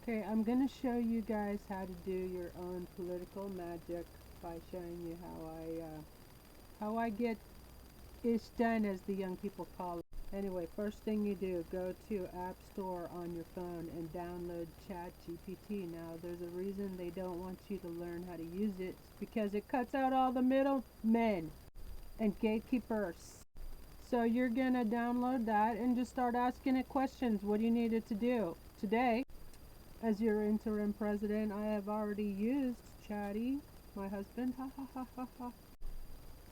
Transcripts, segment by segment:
Okay, I'm gonna show you guys how to do your own political magic by showing you how I get ish done, as the young people call it. Anyway, first thing you do, go to App Store on your phone and download Chatgpt. Now, there's a reason they don't want you to learn how to use it. It's because it cuts out all the middlemen and gatekeepers. So you're gonna download that and just start asking it questions. What do you need it to do? Today, as your interim president, I have already used Chatty, my husband. Ha ha ha ha ha.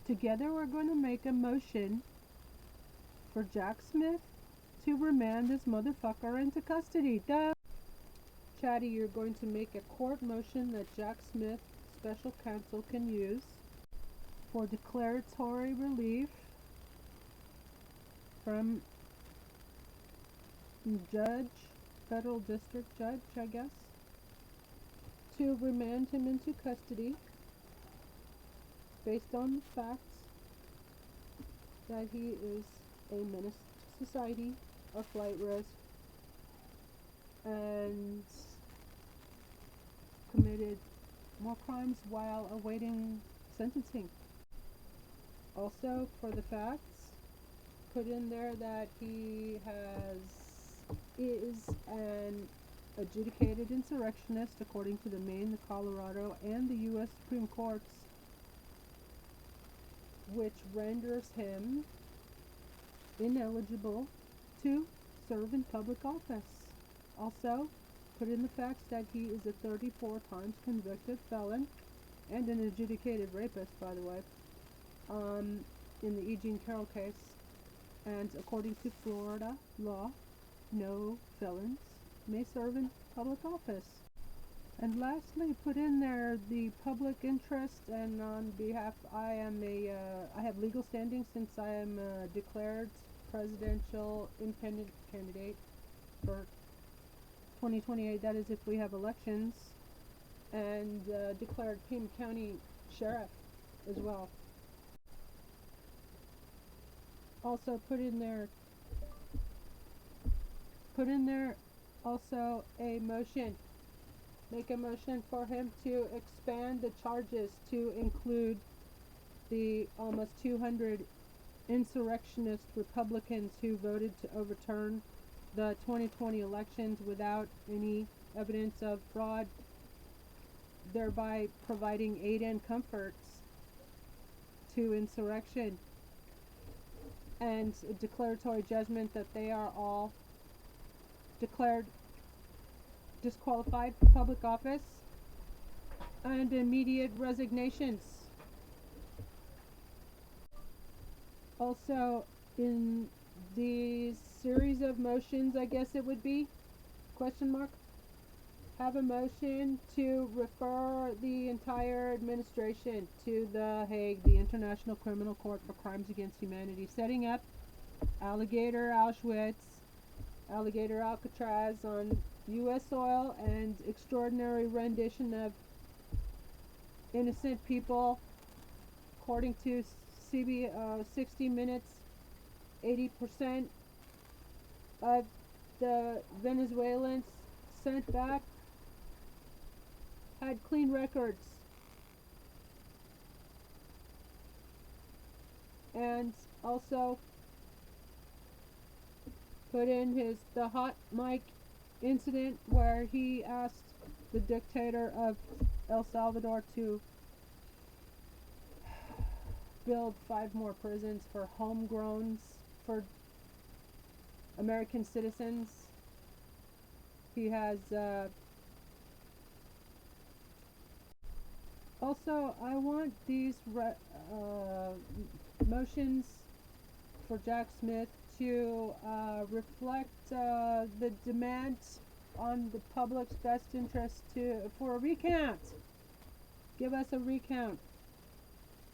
Together, we're going to make a motion for Jack Smith to remand this motherfucker into custody. Duh. Chatty, you're going to make a court motion that Jack Smith, special counsel, can use for declaratory relief from judge, federal district judge, I guess, to remand him into custody based on the facts that he is a menace to society, a flight risk, and committed more crimes while awaiting sentencing. Also, for the facts, put in there that he is an adjudicated insurrectionist according to the Maine, the Colorado, and the U.S. Supreme Courts, which renders him ineligible to serve in public office. Also, put in the facts that he is a 34 times convicted felon and an adjudicated rapist, by the way, in the E. Jean Carroll case. And according to Florida law, no felons may serve in public office. And lastly, put in there the public interest, and on behalf, I have legal standing since I am a declared presidential independent candidate for 2028. That is, if we have elections, and declared Pima County sheriff as well. Also, put in there also a motion. Make a motion for him to expand the charges to include the almost 200 insurrectionist Republicans who voted to overturn the 2020 elections without any evidence of fraud, thereby providing aid and comforts to insurrection, and a declaratory judgment that they are all declared disqualified for public office, and immediate resignations. Also, in the series of motions, I guess it would be, question mark, have a motion to refer the entire administration to The Hague, the International Criminal Court for Crimes Against Humanity, setting up Alligator Auschwitz, Alligator Alcatraz on U.S. soil, and extraordinary rendition of innocent people. According to 60 Minutes, 80% of the Venezuelans sent back had clean records. And also put in the hot mic incident where he asked the dictator of El Salvador to build 5 more prisons for homegrowns for American citizens. He has also, I want these motions for Jack Smith to reflect the demands on the public's best interest for a recount. Give us a recount.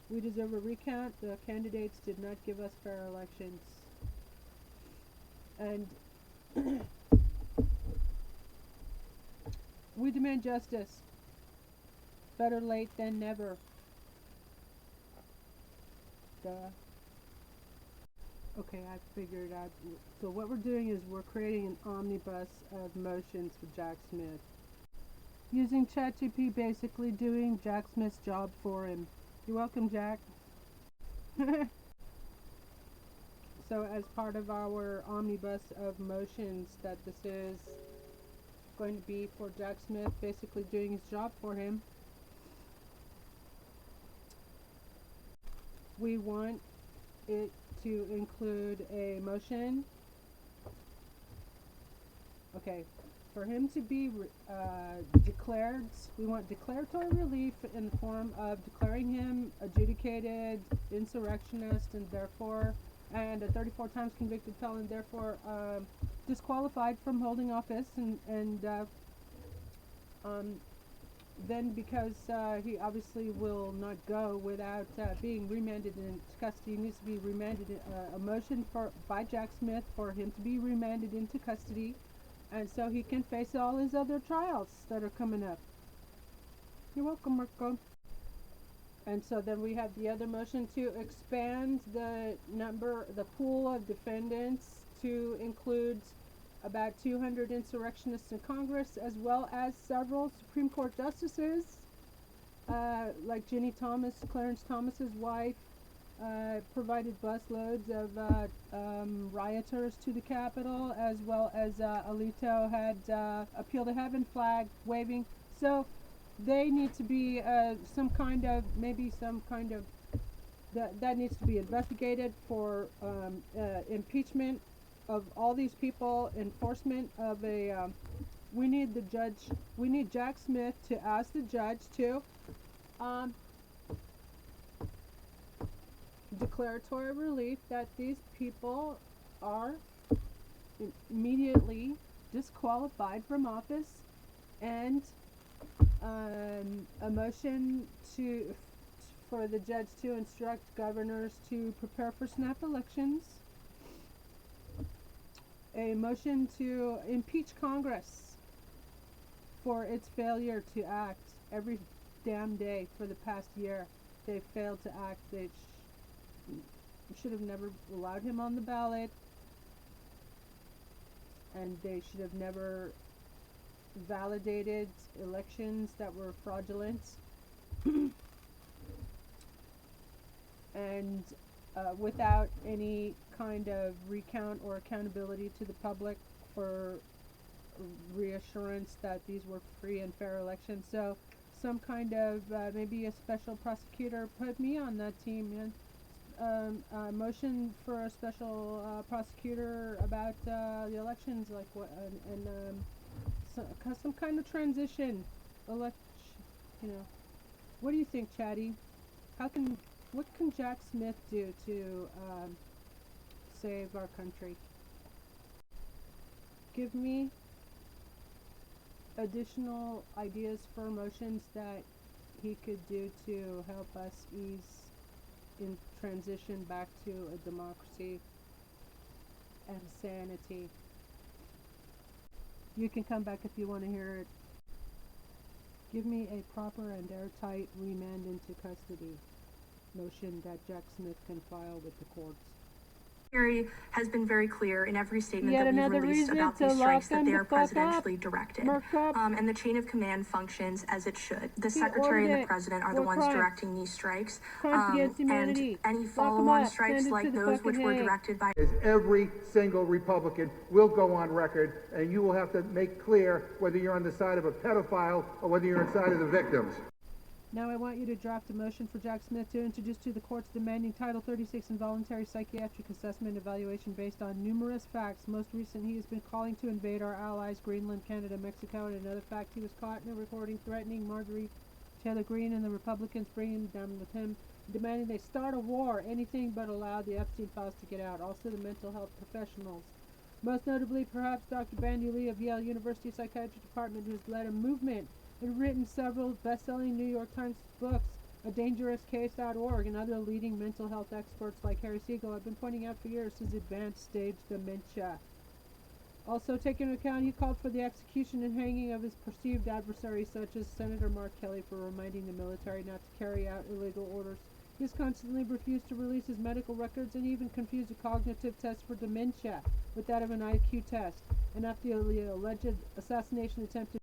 We deserve a recount. The candidates did not give us fair elections. And we demand justice. Better late than never. Duh. Okay, I figured out. So what we're doing is we're creating an omnibus of motions for Jack Smith. Using Chatgpt, basically doing Jack Smith's job for him. You're welcome, Jack. So as part of our omnibus of motions that this is going to be for Jack Smith basically doing his job for him, we want it to include a motion. Okay, for him to be declared, we want declaratory relief in the form of declaring him adjudicated insurrectionist and therefore and a 34 times convicted felon, therefore disqualified from holding office, and then because he obviously will not go without being remanded into custody, he needs to be remanded. A motion by Jack Smith for him to be remanded into custody, and so he can face all his other trials that are coming up. You're welcome, Marco. And so then we have the other motion to expand the pool of defendants to include about 200 insurrectionists in Congress, as well as several Supreme Court justices, like Ginny Thomas, Clarence Thomas's wife, provided busloads of rioters to the Capitol, as well as Alito had appeal to heaven flag waving. So they need to be that needs to be investigated for impeachment of all these people, enforcement of we need Jack Smith to ask the judge to declaratory relief that these people are immediately disqualified from office, and a motion for the judge to instruct governors to prepare for snap elections, a motion to impeach Congress for its failure to act every damn day for the past year. They failed to act. They should have never allowed him on the ballot, and they should have never validated elections that were fraudulent. And without any kind of recount or accountability to the public for reassurance that these were free and fair elections. So some kind of maybe a special prosecutor, put me on that team, man. Motion for a special prosecutor about the elections, like what, and some kind of transition election, What do you think, Chatty? What can Jack Smith do to save our country? Give me additional ideas for motions that he could do to help us ease in transition back to a democracy and sanity. You can come back if you want to hear it. Give me a proper and airtight remand into custody motion that Jack Smith can file with the courts. Has been very clear in every statement that we've released about these strikes that they are presidentially directed. And the chain of command functions as it should. The Secretary and the President are the ones directing these strikes. And any follow-on strikes like those which were directed by... Every single Republican will go on record, and you will have to make clear whether you're on the side of a pedophile or whether you're on the side of the victims. Now I want you to draft a motion for Jack Smith to introduce to the courts demanding Title 36 involuntary psychiatric assessment evaluation based on numerous facts. Most recent, he has been calling to invade our allies, Greenland, Canada, Mexico, and another fact, he was caught in a recording threatening Marjorie Taylor Greene and the Republicans, bringing them with him, demanding they start a war, anything but allow the Epstein files to get out. Also the mental health professionals. Most notably, perhaps Dr. Bandy Lee of Yale University Psychiatry Department, who has led a movement and written several best-selling New York Times books, adangerouscase.org, and other leading mental health experts like Harry Siegel have been pointing out for years his advanced stage dementia. Also, taking into account, he called for the execution and hanging of his perceived adversaries, such as Senator Mark Kelly, for reminding the military not to carry out illegal orders He has constantly refused to release his medical records and even confused a cognitive test for dementia with that of an IQ test. And after the alleged assassination attempt